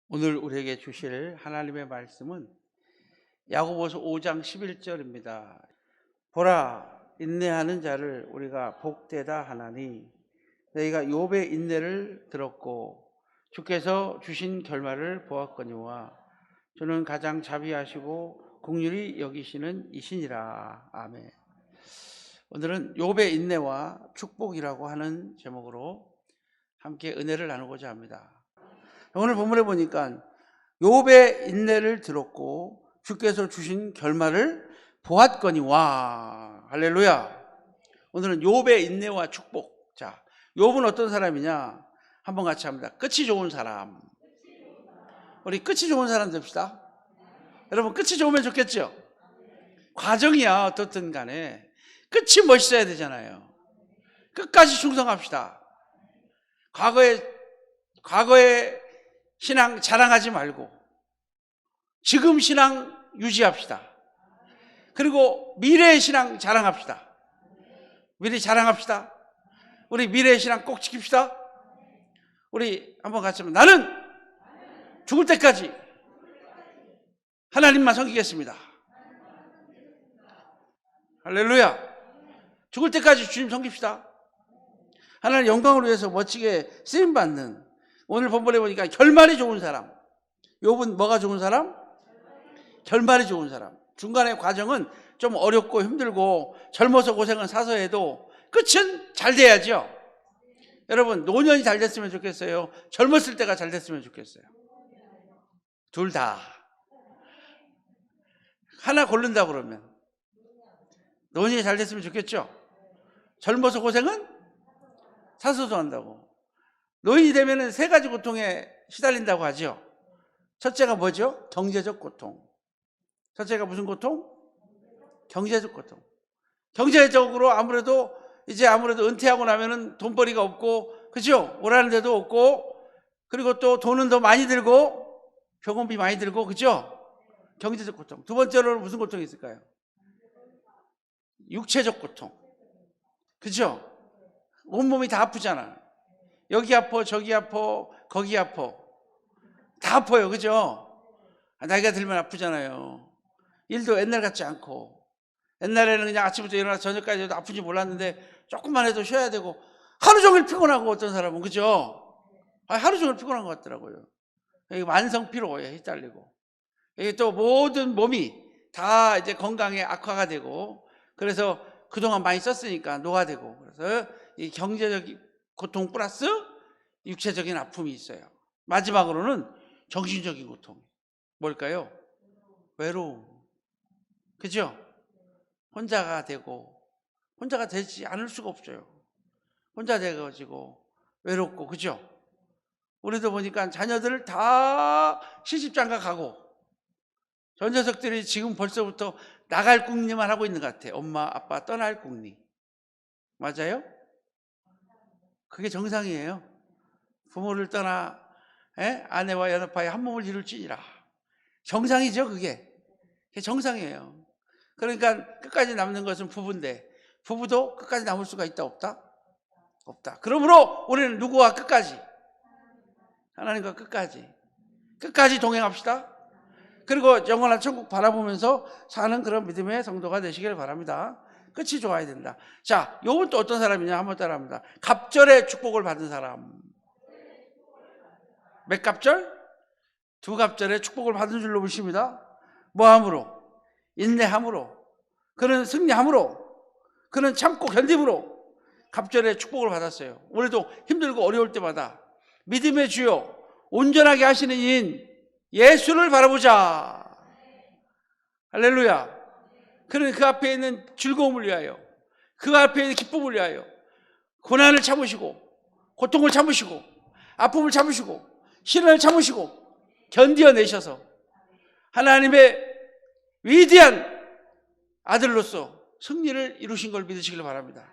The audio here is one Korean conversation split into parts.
오늘 우리에게 주실 하나님의 말씀은 야고보서 5장 11절입니다. 보라, 인내하는 자를 우리가 복되다 하나니 너희가 욥의 인내를 들었고 주께서 주신 결말을 보았거니와 주는 가장 자비하시고 긍휼히 여기시는 이시니라. 아멘. 오늘은 욥의 인내와 축복이라고 하는 제목으로 함께 은혜를 나누고자 합니다. 오늘 본문에 보니까 욥의 인내를 들었고 주께서 주신 결말을 보았거니와. 할렐루야. 오늘은 욥의 인내와 축복. 자, 욥은 어떤 사람이냐? 한번 같이 합니다. 끝이 좋은 사람. 우리 끝이 좋은 사람 됩시다. 여러분, 끝이 좋으면 좋겠죠? 과정이야 어떻든 간에 끝이 멋있어야 되잖아요. 끝까지 충성합시다. 과거에 신앙 자랑하지 말고 지금 신앙 유지합시다. 그리고 미래의 신앙 자랑합시다. 미래 자랑합시다. 우리 미래의 신앙 꼭 지킵시다. 우리 한번 같이 하면 나는 죽을 때까지 하나님만 섬기겠습니다. 할렐루야. 죽을 때까지 주님 섬깁시다. 하나님 영광을 위해서 멋지게 쓰임받는, 오늘 본문에 보니까 결말이 좋은 사람. 욥은 뭐가 좋은 사람? 결말이 좋은 사람. 중간의 과정은 좀 어렵고 힘들고 젊어서 고생은 사서 해도 끝은 잘 돼야죠. 여러분, 노년이 잘 됐으면 좋겠어요? 젊었을 때가 잘 됐으면 좋겠어요? 둘 다. 하나 고른다 그러면 노년이 잘 됐으면 좋겠죠? 젊어서 고생은 사서도 한다고. 노인이 되면 세 가지 고통에 시달린다고 하죠. 첫째가 뭐죠? 경제적 고통. 첫째가 무슨 고통? 경제적 고통. 경제적으로 아무래도 은퇴하고 나면은 돈벌이가 없고, 그죠? 오라는 데도 없고, 그리고 또 돈은 더 많이 들고, 병원비 많이 들고, 그죠? 경제적 고통. 두 번째로는 무슨 고통이 있을까요? 육체적 고통. 그죠? 온몸이 다 아프잖아. 여기 아파, 저기 아파, 거기 아파. 다 아파요. 그죠? 나이가 들면 아프잖아요. 일도 옛날 같지 않고. 옛날에는 그냥 아침부터 일어나서 저녁까지 해도 아픈지 몰랐는데 조금만 해도 쉬어야 되고 하루 종일 피곤하고, 어떤 사람은, 그죠? 하루 종일 피곤한 것 같더라고요. 만성 피로에 휘달리고, 이게 또 모든 몸이 다 이제 건강에 악화가 되고, 그래서 그동안 많이 썼으니까 노화되고, 그래서 이 경제적 고통 플러스 육체적인 아픔이 있어요. 마지막으로는 정신적인 고통. 뭘까요? 외로움. 그죠? 혼자가 되지 않을 수가 없어요. 혼자 돼가지고 외롭고, 그죠? 우리도 보니까 자녀들 다 시집장가 가고, 전 녀석들이 지금 벌써부터 나갈 궁리만 하고 있는 것 같아요. 엄마 아빠 떠날 궁리. 맞아요? 그게 정상이에요. 부모를 떠나 아내와 연합하여 한 몸을 이룰지니라. 정상이죠. 그게 정상이에요. 그러니까 끝까지 남는 것은 부부인데, 부부도 끝까지 남을 수가 있다 없다? 없다. 그러므로 우리는 누구와 끝까지? 하나님과 끝까지 동행합시다. 그리고 영원한 천국 바라보면서 사는 그런 믿음의 성도가 되시길 바랍니다. 끝이 좋아야 된다. 자, 욥은 또 어떤 사람이냐 한번 따라합니다. 갑절의 축복을 받은 사람. 몇 갑절? 두 갑절의 축복을 받은 줄로 보십니다. 뭐함으로? 인내함으로. 그는 승리함으로. 그는 참고 견딤으로 갑절의 축복을 받았어요. 우리도 힘들고 어려울 때마다 믿음의 주요 온전하게 하시는 이인 예수를 바라보자. 할렐루야. 그는 그 앞에 있는 즐거움을 위하여, 그 앞에 있는 기쁨을 위하여 고난을 참으시고, 고통을 참으시고, 아픔을 참으시고, 시련을 참으시고 견디어내셔서 하나님의 위대한 아들로서 승리를 이루신 걸 믿으시길 바랍니다.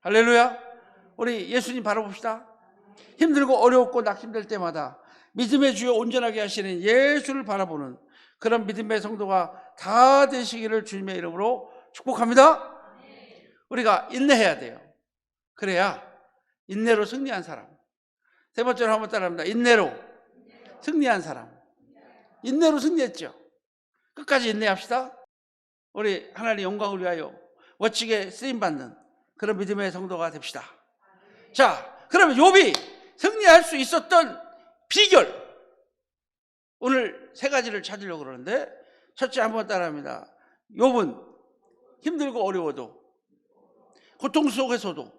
할렐루야. 우리 예수님 바라봅시다. 힘들고 어렵고 낙심될 때마다 믿음의 주여 온전하게 하시는 예수를 바라보는 그런 믿음의 성도가 다 되시기를 주님의 이름으로 축복합니다. 우리가 인내해야 돼요. 그래야 인내로 승리한 사람. 세 번째로 한번 따라합니다. 인내로 승리한 사람. 인내로 승리했죠. 끝까지 인내합시다. 우리 하나님 영광을 위하여 멋지게 쓰임받는 그런 믿음의 성도가 됩시다. 자, 그러면 욥이 승리할 수 있었던 비결, 오늘 세 가지를 찾으려고 그러는데, 첫째 한번 따라합니다. 욥은 힘들고 어려워도 고통 속에서도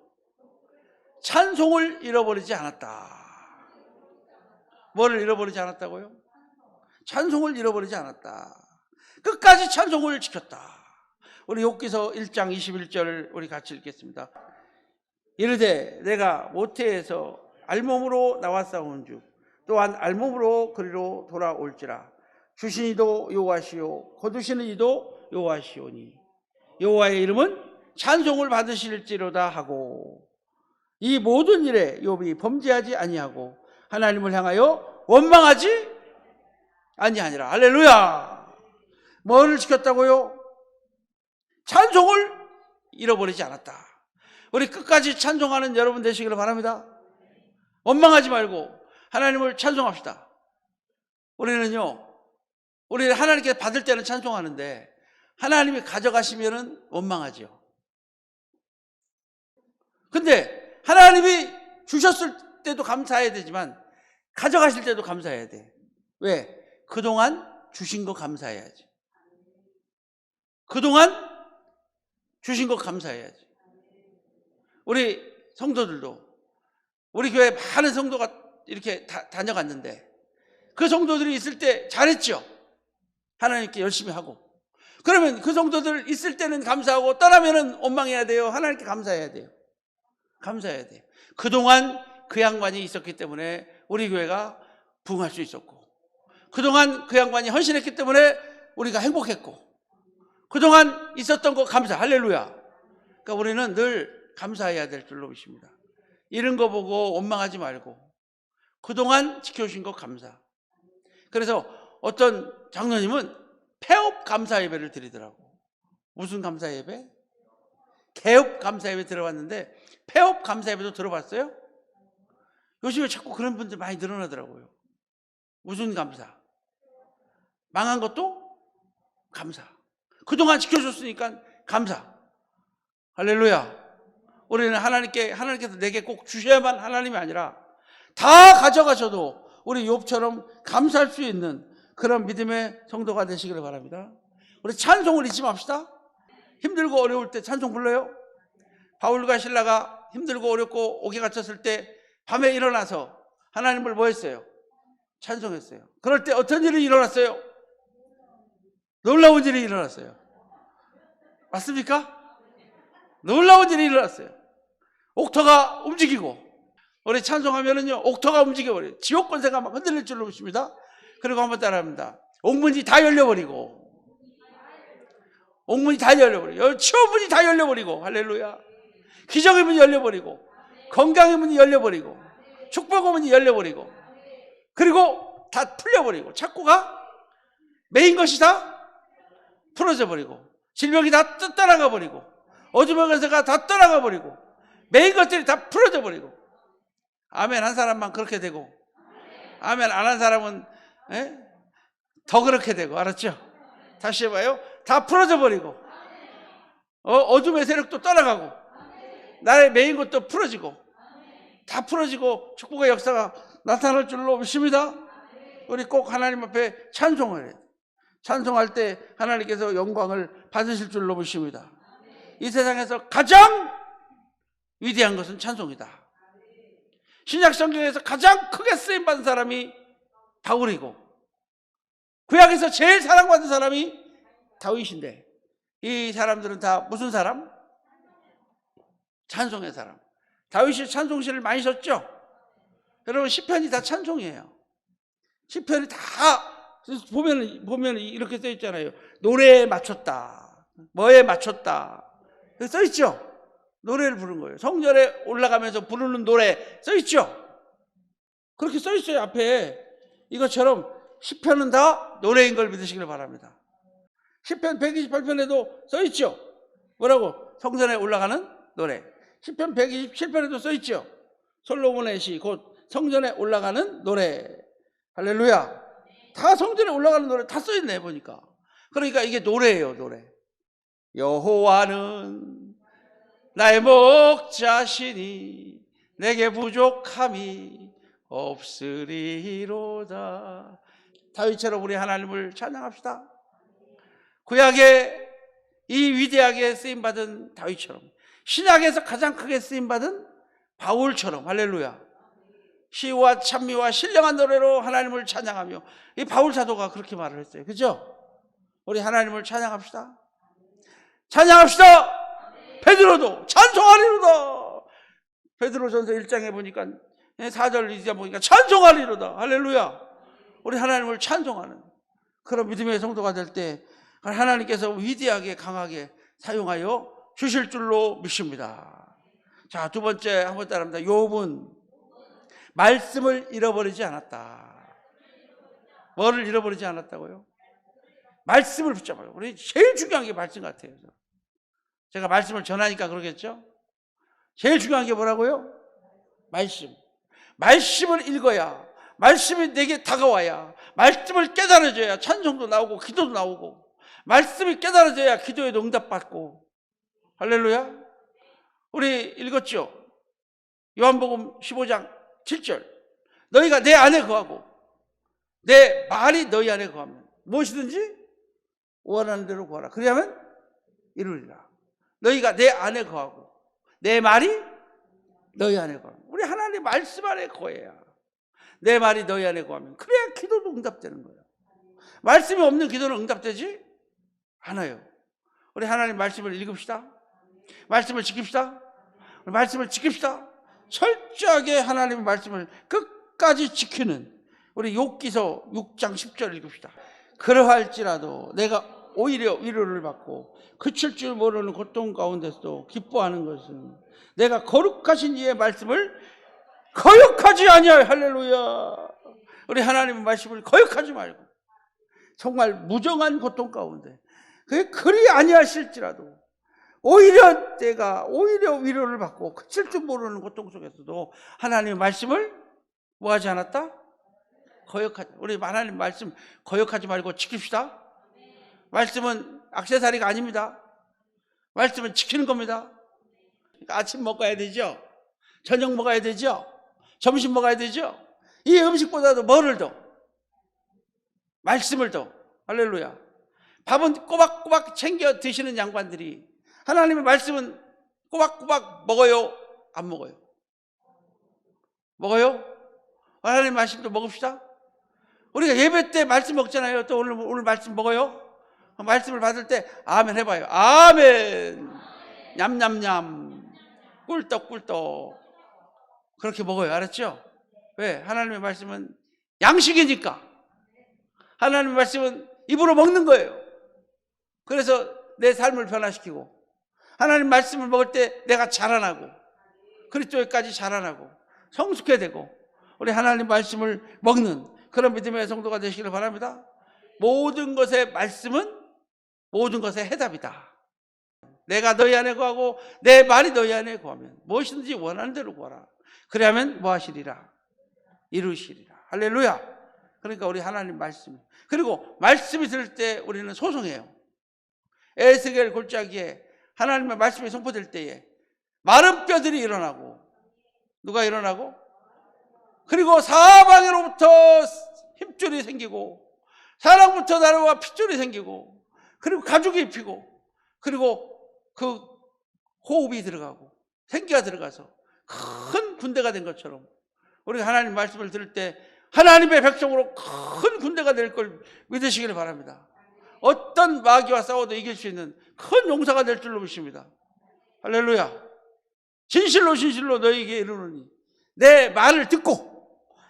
찬송을 잃어버리지 않았다. 뭐를 잃어버리지 않았다고요? 찬송을 잃어버리지 않았다. 끝까지 찬송을 지켰다. 우리 욥기서 1장 21절 우리 같이 읽겠습니다. 이르되 내가 모태에서 알몸으로 나왔사온즉 또한 알몸으로 그리로 돌아올지라. 주신 이도 여호와시요 거두시는 이도 여호와시오니 여호와의 이름은 찬송을 받으실지로다 하고, 이 모든 일에 욥이 범죄하지 아니하고 하나님을 향하여 원망하지 아니하니라. 할렐루야. 뭐를 지켰다고요? 찬송을 잃어버리지 않았다. 우리 끝까지 찬송하는 여러분 되시기를 바랍니다. 원망하지 말고 하나님을 찬송합시다. 우리는 하나님께 받을 때는 찬송하는데 하나님이 가져가시면은 원망하죠. 근데 하나님이 주셨을 때도 감사해야 되지만 가져가실 때도 감사해야 돼. 왜? 그동안 주신 거 감사해야지. 그동안 주신 거 감사해야지. 우리 성도들도, 우리 교회 많은 성도가 이렇게 다녀갔는데 그 성도들이 있을 때 잘했죠. 하나님께 열심히 하고. 그러면 그 성도들 있을 때는 감사하고 떠나면은 원망해야 돼요? 하나님께 감사해야 돼요? 감사해야 돼요. 그동안 그 양반이 있었기 때문에 우리 교회가 부흥할 수 있었고, 그동안 그 양반이 헌신했기 때문에 우리가 행복했고, 그동안 있었던 거 감사. 할렐루야. 그러니까 우리는 늘 감사해야 될 줄로 믿습니다. 이런 거 보고 원망하지 말고 그동안 지켜주신 거 감사. 그래서 어떤 장로님은 폐업 감사 예배를 드리더라고. 무슨 감사 예배? 개업 감사 예배 들어봤는데 폐업 감사 예배도 들어봤어요? 요즘에 자꾸 그런 분들 많이 늘어나더라고요. 무슨 감사? 망한 것도 감사. 그동안 지켜줬으니까 감사. 할렐루야. 우리는 하나님께서 내게 꼭 주셔야만 하나님이 아니라 다 가져가셔도 우리 욥처럼 감사할 수 있는 그런 믿음의 성도가 되시기를 바랍니다. 우리 찬송을 잊지 맙시다. 힘들고 어려울 때 찬송 불러요. 바울과 실라가 힘들고 어렵고 옥에 갇혔을 때 밤에 일어나서 하나님을 뭐 했어요? 찬송했어요. 그럴 때 어떤 일이 일어났어요? 놀라운 일이 일어났어요. 맞습니까? 놀라운 일이 일어났어요. 옥터가 움직이고, 우리 찬송하면은요, 옥터가 움직여버려요. 지옥 권세가 막 흔들릴 줄로 믿습니다. 그리고 한번 따라합니다. 옥문이 다 열려버리고, 옥문이 다 열려버리고, 치유문이 다 열려버리고, 할렐루야. 기적의 문이 열려버리고, 건강의 문이 열려버리고, 축복의 문이 열려버리고, 그리고 다 풀려버리고, 착고가 메인 것이 다 풀어져 버리고, 질병이 다 떠나가 버리고, 어둠의 권세가 다 떠나가 버리고, 메인 것들이 다 풀어져 버리고. 아멘 한 사람만 그렇게 되고, 아멘 안 한 사람은 더 그렇게 되고. 알았죠? 다시 해봐요. 다 풀어져 버리고, 어둠의 세력도 떠나가고, 나의 메인 것도 풀어지고, 다 풀어지고 축복의 역사가 나타날 줄로 믿습니다. 우리 꼭 하나님 앞에 찬송을 해요. 찬송할 때 하나님께서 영광을 받으실 줄로 믿습니다. 이 세상에서 가장 위대한 것은 찬송이다. 신약 성경에서 가장 크게 쓰임받은 사람이 바울이고, 구약에서 제일 사랑받은 사람이 다윗인데, 이 사람들은 다 무슨 사람? 찬송의 사람. 다윗이 찬송시를 많이 썼죠? 여러분 시편이 다 찬송이에요. 시편이 다 보면 이렇게 써 있잖아요. 노래에 맞췄다, 뭐에 맞췄다 써 있죠? 노래를 부른 거예요. 성전에 올라가면서 부르는 노래 써 있죠? 그렇게 써 있어요 앞에. 이것처럼 시편은 다 노래인 걸 믿으시길 바랍니다. 시편 128편에도 써 있죠? 뭐라고? 성전에 올라가는 노래. 시편 127편에도 써 있죠? 솔로몬의 시 곧 성전에 올라가는 노래. 할렐루야. 다 성전에 올라가는 노래 다 써있네 보니까. 그러니까 이게 노래예요, 노래. 여호와는 나의 목자시니 내게 부족함이 없으리로다. 다윗처럼 우리 하나님을 찬양합시다. 구약에 이 위대하게 쓰임받은 다윗처럼, 신약에서 가장 크게 쓰임받은 바울처럼, 할렐루야, 시와 찬미와 신령한 노래로 하나님을 찬양하며, 이 바울 사도가 그렇게 말을 했어요. 그죠? 우리 하나님을 찬양합시다. 찬양합시다. 베드로도 찬송하리로다. 베드로전서 1장에 보니까 4절 이제 보니까 찬송하리로다. 할렐루야. 우리 하나님을 찬송하는 그런 믿음의 성도가 될 때 하나님께서 위대하게 강하게 사용하여 주실 줄로 믿습니다. 자, 두 번째 한번 따라합니다. 욥은 말씀을 잃어버리지 않았다. 뭐를 잃어버리지 않았다고요? 말씀을 붙잡아요. 우리 제일 중요한 게 말씀 같아요. 제가 말씀을 전하니까 그러겠죠? 제일 중요한 게 뭐라고요? 말씀. 말씀을 읽어야, 말씀이 내게 다가와야, 말씀을 깨달아줘야 찬송도 나오고 기도도 나오고, 말씀이 깨달아져야 기도에도 응답받고. 할렐루야. 우리 읽었죠? 요한복음 15장 7절. 너희가 내 안에 거하고 내 말이 너희 안에 거하면 무엇이든지 원하는 대로 구하라. 그리하면 이루리라. 너희가 내 안에 거하고 내 말이 너희 안에 거하면, 우리 하나님 말씀 안에 거해야, 내 말이 너희 안에 거하면, 그래야 기도도 응답되는 거예요. 말씀이 없는 기도는 응답되지 않아요. 우리 하나님 말씀을 읽읍시다. 말씀을 지킵시다. 말씀을 지킵시다. 철저하게 하나님의 말씀을 끝까지 지키는 우리 욥기서 6장 10절 읽읍시다. 그러할지라도 내가 오히려 위로를 받고 그칠 줄 모르는 고통 가운데서도 기뻐하는 것은 내가 거룩하신 이의 말씀을 거역하지 아니하여. 할렐루야. 우리 하나님의 말씀을 거역하지 말고, 정말 무정한 고통 가운데 그게 그리 아니하실지라도 오히려 위로를 받고 그칠 줄 모르는 고통 속에서도 하나님의 말씀을 뭐하지 않았다? 거역하지. 우리 하나님 말씀 거역하지 말고 지킵시다. 말씀은 액세서리가 아닙니다. 말씀은 지키는 겁니다. 아침 먹어야 되죠. 저녁 먹어야 되죠. 점심 먹어야 되죠. 이 음식보다도 뭐를 더? 말씀을 더. 할렐루야. 밥은 꼬박꼬박 챙겨 드시는 양반들이 하나님의 말씀은 꼬박꼬박 먹어요? 안 먹어요? 먹어요? 하나님의 말씀도 먹읍시다. 우리가 예배 때 말씀 먹잖아요. 또 오늘 말씀 먹어요? 말씀을 받을 때 아멘 해봐요. 아멘. 냠냠냠. 꿀떡꿀떡. 그렇게 먹어요. 알았죠? 왜? 하나님의 말씀은 양식이니까. 하나님의 말씀은 입으로 먹는 거예요. 그래서 내 삶을 변화시키고, 하나님 말씀을 먹을 때 내가 자라나고, 그리스도에까지 자라나고 성숙해야 되고, 우리 하나님 말씀을 먹는 그런 믿음의 성도가 되시기를 바랍니다. 모든 것의 말씀은 모든 것의 해답이다. 내가 너희 안에 거하고 내 말이 너희 안에 거하면 무엇이든지 원하는 대로 구하라. 그래야면 뭐 하시리라? 이루시리라. 할렐루야. 그러니까 우리 하나님 말씀, 그리고 말씀이 들을 때 우리는 소송해요. 에스겔 골짜기에 하나님의 말씀이 선포될 때에 마른 뼈들이 일어나고, 누가 일어나고? 그리고 사방으로부터 힘줄이 생기고, 사랑부터 나루와 핏줄이 생기고, 그리고 가죽이 입히고, 그리고 그 호흡이 들어가고 생기가 들어가서 큰 군대가 된 것처럼, 우리가 하나님 말씀을 들을 때 하나님의 백성으로 큰 군대가 될 걸 믿으시기를 바랍니다. 어떤 마귀와 싸워도 이길 수 있는 큰 용사가 될 줄로 믿습니다. 할렐루야. 진실로 진실로 너희에게 이르노니 내 말을 듣고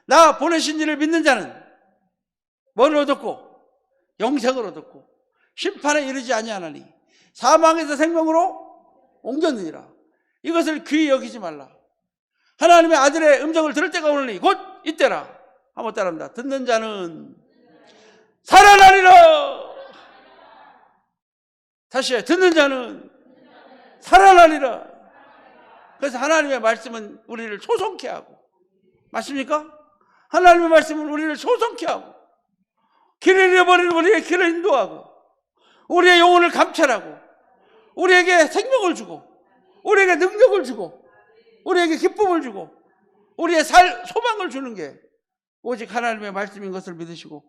나 보내신 이를 믿는 자는 뭘 얻었고? 영생을 얻었고 심판에 이르지 아니하나니 사망에서 생명으로 옮겼느니라. 이것을 귀히 여기지 말라. 하나님의 아들의 음성을 들을 때가 오느니 곧 이때라. 한번 따라합니다. 듣는 자는 살아나리라. 다시 해. 듣는 자는 살아나리라. 그래서 하나님의 말씀은 우리를 소송케 하고, 맞습니까? 하나님의 말씀은 우리를 소성케 하고, 길을 잃어버리는 우리의 길을 인도하고, 우리의 영혼을 감찰하고, 우리에게 생명을 주고, 우리에게 능력을 주고, 우리에게 기쁨을 주고, 우리의 소망을 주는 게 오직 하나님의 말씀인 것을 믿으시고,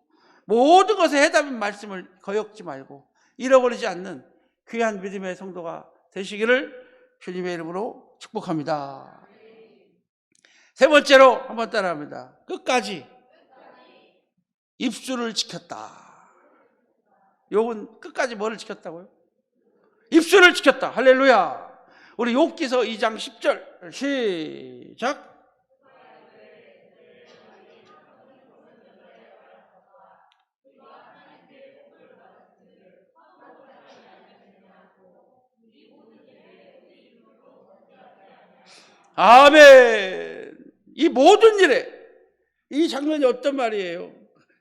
모든 것의 해답인 말씀을 거역지 말고 잃어버리지 않는 귀한 믿음의 성도가 되시기를 주님의 이름으로 축복합니다. 세 번째로 한번 따라합니다. 끝까지 입술을 지켰다. 욥은 끝까지 뭐를 지켰다고요? 입술을 지켰다. 할렐루야. 우리 욥기서 2장 10절 시작. 아멘. 이 모든 일에 이 장면이 어떤 말이에요?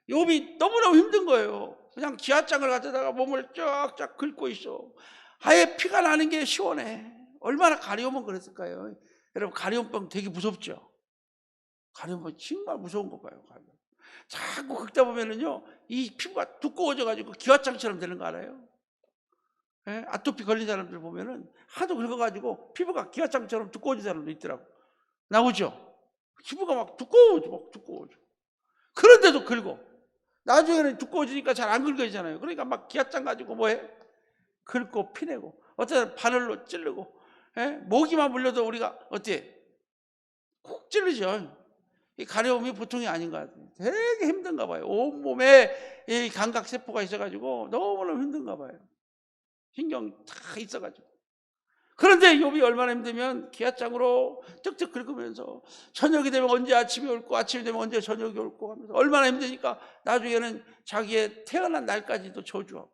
욥이 너무너무 힘든 거예요. 그냥 기아장을 가져다가 몸을 쫙쫙 긁고 있어. 아예 피가 나는 게 시원해. 얼마나 가려우면 그랬을까요? 여러분, 가려움병 되게 무섭죠? 가려움병 정말 무서운 거 봐요. 자꾸 긁다 보면은요, 이 피부가 두꺼워져가지고 기와장처럼 되는 거 알아요? 예? 아토피 걸린 사람들 보면은 하도 긁어가지고 피부가 기와장처럼 두꺼워진 사람도 있더라고. 나오죠? 피부가 막 두꺼워져. 그런데도 긁어. 나중에는 두꺼워지니까 잘 안 긁어지잖아요. 그러니까 막 기와장 가지고 뭐해? 긁고 피내고, 어쩌다 바늘로 찌르고, 예? 모기만 물려도 우리가 어때? 콕 찌르죠. 이 가려움이 보통이 아닌 것 같아요. 되게 힘든가 봐요. 온몸에 이 감각세포가 있어가지고 너무너무 힘든가 봐요. 신경 다 있어가지고. 그런데 욥이 얼마나 힘들면 기아장으로 쩍쩍 긁으면서 저녁이 되면 언제 아침이 올고, 아침이 되면 언제 저녁이 올고 하면서 얼마나 힘드니까 나중에는 자기의 태어난 날까지도 저주하고,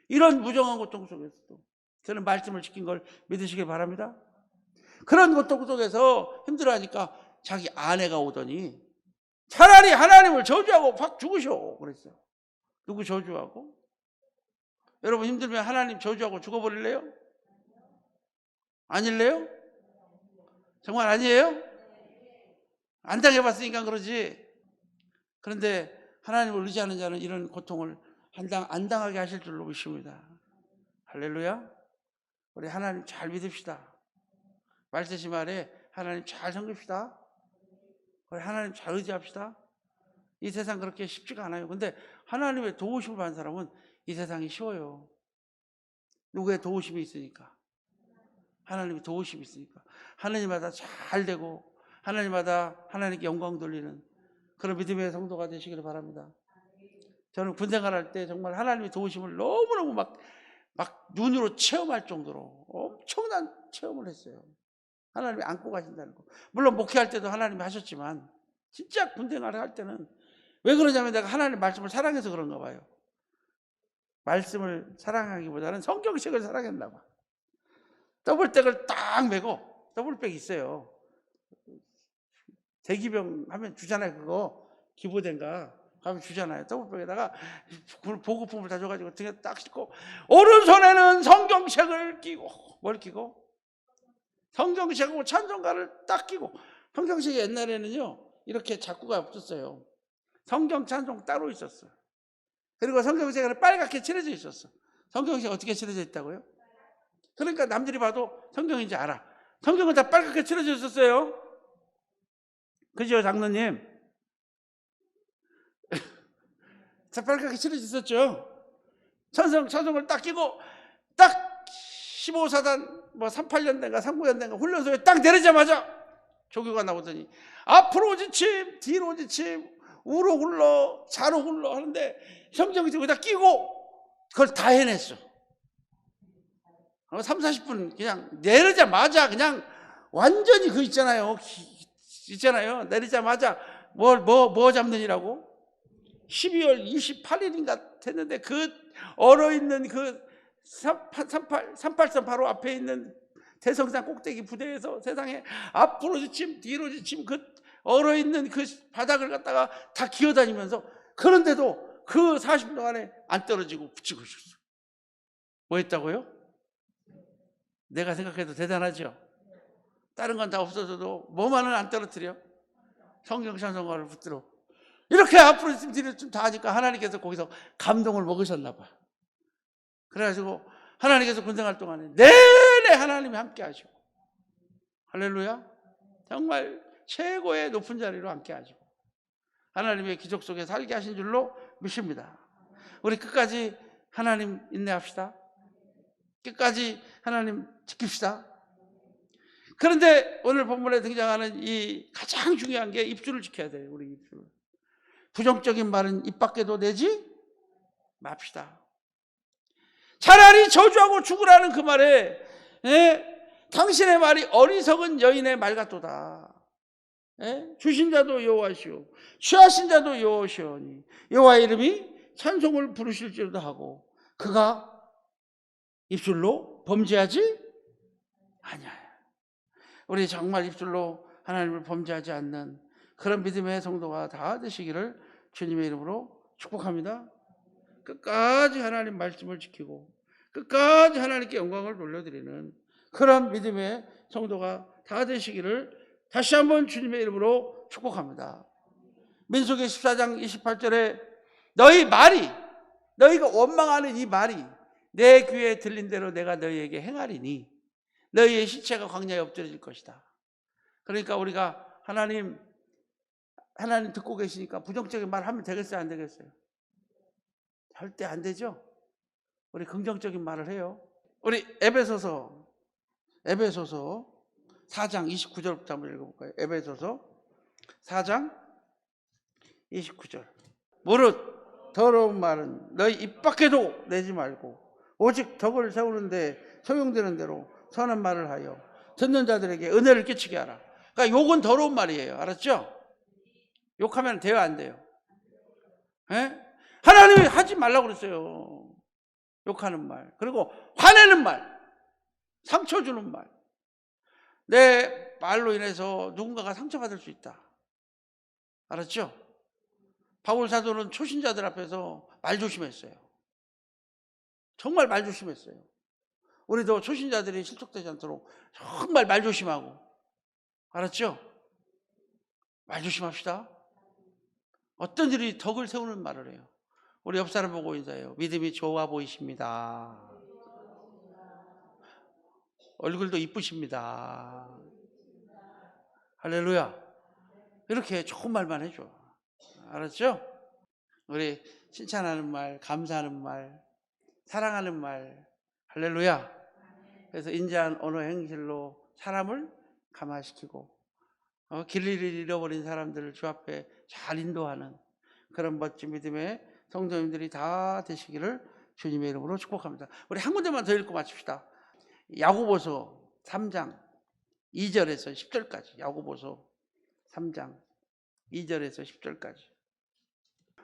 이런 무정한 고통 속에서도 저는 말씀을 지킨 걸 믿으시길 바랍니다. 그런 고통 속에서 힘들어하니까 자기 아내가 오더니 차라리 하나님을 저주하고 확 죽으셔 그랬어요. 누구 저주하고? 여러분, 힘들면 하나님 저주하고 죽어버릴래요? 아닐래요? 정말 아니에요? 안 당해봤으니까 그러지. 그런데 하나님을 의지하는 자는 이런 고통을 안 당하게 하실 줄로 믿습니다. 할렐루야. 우리 하나님 잘 믿읍시다. 말씀이 말에 하나님 잘 섬깁시다. 우리 하나님 잘 의지합시다. 이 세상 그렇게 쉽지가 않아요. 근데 하나님의 도우심을 받는 사람은 이 세상이 쉬워요. 누구의 도우심이 있으니까. 하나님의 도우심이 있으니까. 하나님마다 잘 되고, 하나님마다 하나님께 영광 돌리는 그런 믿음의 성도가 되시기를 바랍니다. 저는 군 생활할 때 정말 하나님의 도우심을 너무너무 막 눈으로 체험할 정도로 엄청난 체험을 했어요. 하나님이 안고 가신다는 거. 물론 목회할 때도 하나님이 하셨지만, 진짜 군 생활을 할 때는 왜 그러냐면 내가 하나님 말씀을 사랑해서 그런가 봐요. 말씀을 사랑하기보다는 성경책을 사랑했나 봐. 더블백을 딱 메고, 더블백 있어요. 대기병 하면 주잖아요. 그거 기부된가 가면 주잖아요. 더블백에다가 보급품을 다 줘가지고 등에 딱 싣고, 오른손에는 성경책을 끼고, 뭘 끼고? 성경책하고 찬송가를 딱 끼고. 성경책이 옛날에는요 이렇게 작구가 없었어요. 성경 찬송 따로 있었어요. 그리고 성경책은 빨갛게 칠해져 있었어. 성경책 어떻게 칠해져 있다고요? 그러니까 남들이 봐도 성경인지 알아. 성경은 다 빨갛게 칠해져 있었어요. 그죠, 장로님? 다 빨갛게 칠해져 있었죠. 찬송을 딱 끼고 딱 15사단 38년대인가 39년대인가 훈련소에 딱 내리자마자 조교가 나오더니 앞으로 지침, 뒤로 지침, 우로 굴러, 좌로 굴러 하는데 성경을 여기다 끼고 그걸 다 해냈어. 3, 40분 그냥 내리자마자 그냥 완전히 그 있잖아요. 내리자마자 뭐 잡느니라고? 12월 28일인가 됐는데 그 얼어있는 그 38선 바로 앞에 있는 대성산 꼭대기 부대에서 세상에 앞으로 지침 뒤로 지침 그 얼어있는 그 바닥을 갖다가 다 기어다니면서, 그런데도 그 40분 동안에 안 떨어지고 붙이고 있었어요. 뭐 했다고요? 내가 생각해도 대단하죠. 다른 건 다 없어져도 뭐만은 안 떨어뜨려. 성경 찬송가를 붙들어 이렇게 앞으로 있으면 뒤로 좀 다 하니까 하나님께서 거기서 감동을 먹으셨나 봐. 그래가지고 하나님께서 군생활 동안에 내내 하나님이 함께 하시고, 할렐루야, 정말 최고의 높은 자리로 함께 하시고 하나님의 기적 속에 살게 하신 줄로 믿습니다. 우리 끝까지 하나님 인내합시다. 끝까지 하나님 지킵시다. 그런데 오늘 본문에 등장하는 이 가장 중요한 게 입술을 지켜야 돼요. 우리 입술. 부정적인 말은 입 밖에도 내지 맙시다. 차라리 저주하고 죽으라는 그 말에, 당신의 말이 어리석은 여인의 말 같도다. 주신 자도 여호와시오, 취하신 자도 여호와시오니 여호와의 이름이 찬송을 부르실지로도 하고 그가 입술로 범죄하지 아니하여. 우리 정말 입술로 하나님을 범죄하지 않는 그런 믿음의 성도가 다 되시기를 주님의 이름으로 축복합니다. 끝까지 하나님 말씀을 지키고 끝까지 하나님께 영광을 돌려드리는 그런 믿음의 성도가 다 되시기를 다시 한번 주님의 이름으로 축복합니다. 민수기 14장 28절에 너희 말이, 너희가 원망하는 이 말이 내 귀에 들린 대로 내가 너희에게 행하리니 너희의 시체가 광야에 엎드려질 것이다. 그러니까 우리가 하나님 듣고 계시니까 부정적인 말 하면 되겠어요, 안 되겠어요? 절대 안 되죠. 우리 긍정적인 말을 해요. 우리 에베소서 4장 29절부터 한번 읽어볼까요? 에베소서 4장 29절. 무릇 더러운 말은 너희 입 밖에도 내지 말고 오직 덕을 세우는데 소용되는 대로 선한 말을 하여 듣는 자들에게 은혜를 끼치게 하라. 그러니까 욕은 더러운 말이에요. 알았죠? 욕하면 돼요, 안 돼요? 하나님이 하지 말라고 그랬어요. 욕하는 말, 그리고 화내는 말, 상처 주는 말. 내 말로 인해서 누군가가 상처받을 수 있다. 알았죠? 바울 사도는 초신자들 앞에서 말 조심했어요. 정말 말 조심했어요. 우리도 초신자들이 실족되지 않도록 정말 말 조심하고, 알았죠? 말 조심합시다. 어떤 일이 덕을 세우는 말을 해요. 우리 옆 사람 보고 인사해요. 믿음이 좋아 보이십니다. 얼굴도 이쁘십니다. 할렐루야. 이렇게 좋은 말만 해줘. 알았죠? 우리 칭찬하는 말, 감사하는 말, 사랑하는 말. 할렐루야. 그래서 인자한 언어 행실로 사람을 감화시키고 길을 잃어버린 사람들을 주 앞에 잘 인도하는 그런 멋진 믿음의 성도님들이 다 되시기를 주님의 이름으로 축복합니다. 우리 한 군데만 더 읽고 마칩시다. 야고보서 3장 2절에서 10절까지. 야고보서 3장 2절에서 10절까지.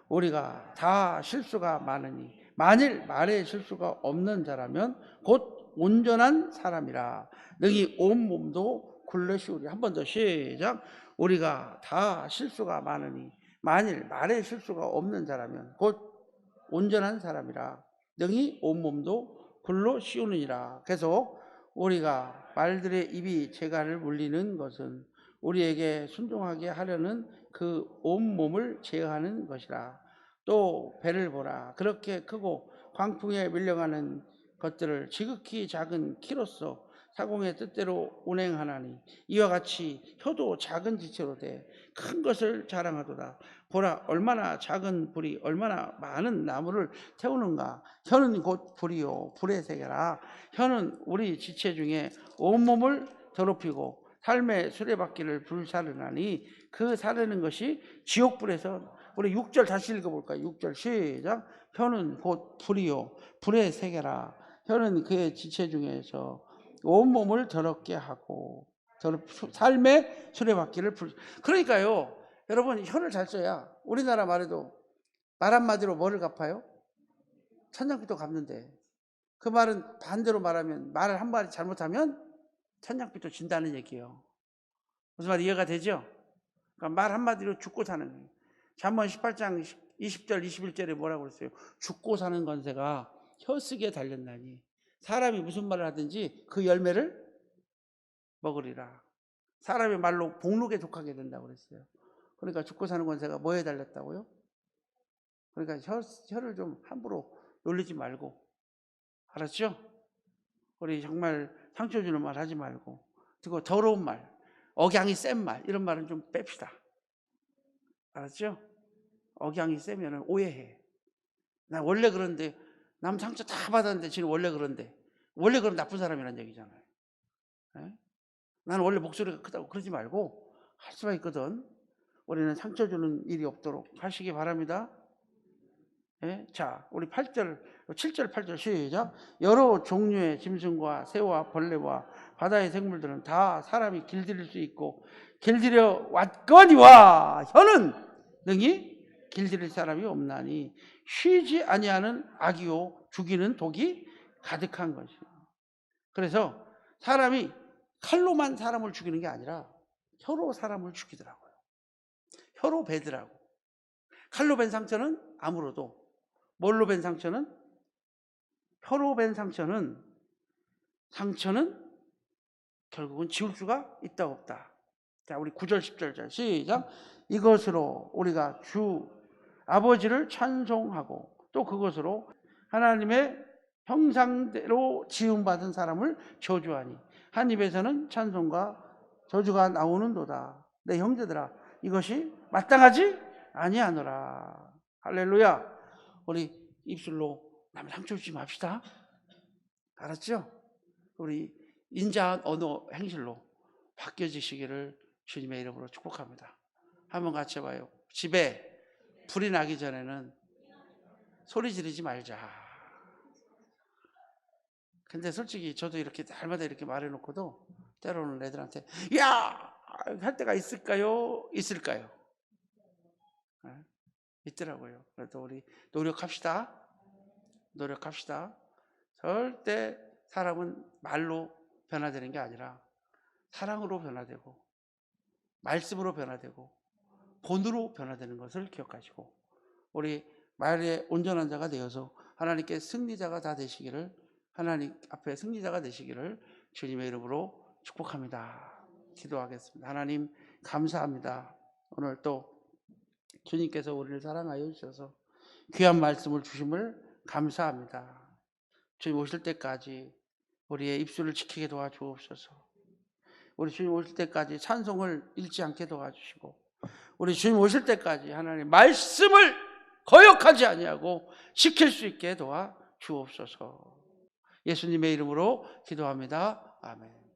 우리가 다 실수가 많으니 만일 말에 실수가 없는 자라면 곧 온전한 사람이라 능히 온 몸도 굴러시우리. 한 번 더 시작. 우리가 다 실수가 많으니 만일 말에 실수가 없는 자라면 곧 온전한 사람이라 능히 온 몸도 굴러 씌우느니라. 계속 우리가 말들의 입이 재갈을 물리는 것은 우리에게 순종하게 하려는 그 온 몸을 제어하는 것이라. 또 배를 보라. 그렇게 크고 광풍에 밀려가는 것들을 지극히 작은 키로서 사공의 뜻대로 운행하나니 이와 같이 혀도 작은 지체로 돼 큰 것을 자랑하도다. 보라, 얼마나 작은 불이 얼마나 많은 나무를 태우는가. 혀는 곧 불이요 불의 세계라. 혀는 우리 지체 중에 온몸을 더럽히고 삶의 수레바퀴를 불사르나니 그 사르는 것이 지옥불에서. 우리 6절 다시 읽어볼까요? 6절 시작. 혀는 곧 불이요 불의 세계라. 혀는 그의 지체 중에서 온몸을 더럽게 하고 삶의 수레바퀴를 그러니까요, 여러분 혀를 잘 써야 우리나라 말에도 말 한마디로 뭐를 갚아요? 천냥빚도 갚는데, 그 말은 반대로 말하면 말을 한 마디 잘못하면 천냥빚도 진다는 얘기예요. 무슨 말 이해가 되죠? 그러니까 말 한마디로 죽고 사는 거예요. 잠언 18장 20절 21절에 뭐라고 그랬어요? 죽고 사는 권세가 혀쓰기에 달렸나니 사람이 무슨 말을 하든지 그 열매를 먹으리라. 사람의 말로 복록에 독하게 된다고 그랬어요. 그러니까 죽고 사는 권세가 뭐에 달렸다고요? 그러니까 혀를 좀 함부로 놀리지 말고, 알았죠? 우리 정말 상처 주는 말 하지 말고, 그리고 더러운 말, 억양이 센 말, 이런 말은 좀 뺍시다. 알았죠? 억양이 세면 오해해. 나 원래 그런데, 남 상처 다 받았는데 지금 원래 그런데, 원래 그럼 나쁜 사람이란 얘기잖아요. 네? 나는 원래 목소리가 크다고 그러지 말고 할 수가 있거든. 우리는 상처 주는 일이 없도록 하시기 바랍니다. 예? 자, 우리 8절, 7절, 8절 시작. 여러 종류의 짐승과 새와 벌레와 바다의 생물들은 다 사람이 길들일 수 있고 길들여 왔거니와 혀는 능히 길들일 사람이 없나니 쉬지 아니하는 악이요 죽이는 독이 가득한 것이요. 그래서 사람이 칼로만 사람을 죽이는 게 아니라 혀로 사람을 죽이더라고요. 혀로 베더라고. 칼로 벤 상처는 아무로도, 뭘로 벤 상처는? 혀로 벤 상처는 결국은 지울 수가 있다 없다. 자, 우리 9절 10절 시작. 이것으로 우리가 주 아버지를 찬송하고 또 그것으로 하나님의 형상대로 지음받은 사람을 저주하니 한 입에서는 찬송과 저주가 나오는도다. 내 형제들아, 이것이 마땅하지 아니하노라. 할렐루야. 우리 입술로 남 상처 주지 맙시다. 알았죠? 우리 인자한 언어 행실로 바뀌어지시기를 주님의 이름으로 축복합니다. 한번 같이 해봐요. 집에 불이 나기 전에는 소리 지르지 말자. 근데 솔직히 저도 이렇게 날마다 이렇게 말해놓고도 때로는 애들한테 야! 할 때가 있을까요? 있을까요? 네? 있더라고요. 그래도 우리 노력합시다. 절대 사람은 말로 변화되는 게 아니라 사랑으로 변화되고 말씀으로 변화되고 본으로 변화되는 것을 기억하시고 우리 말의 온전한 자가 되어서 하나님께 승리자가 다 되시기를, 하나님 앞에 승리자가 되시기를 주님의 이름으로 축복합니다. 기도하겠습니다. 하나님 감사합니다. 오늘 또 주님께서 우리를 사랑하여 주셔서 귀한 말씀을 주심을 감사합니다. 주님 오실 때까지 우리의 입술을 지키게 도와주옵소서. 우리 주님 오실 때까지 찬송을 잃지 않게 도와주시고 우리 주님 오실 때까지 하나님 말씀을 거역하지 아니하고 지킬 수 있게 도와주옵소서. 예수님의 이름으로 기도합니다. 아멘.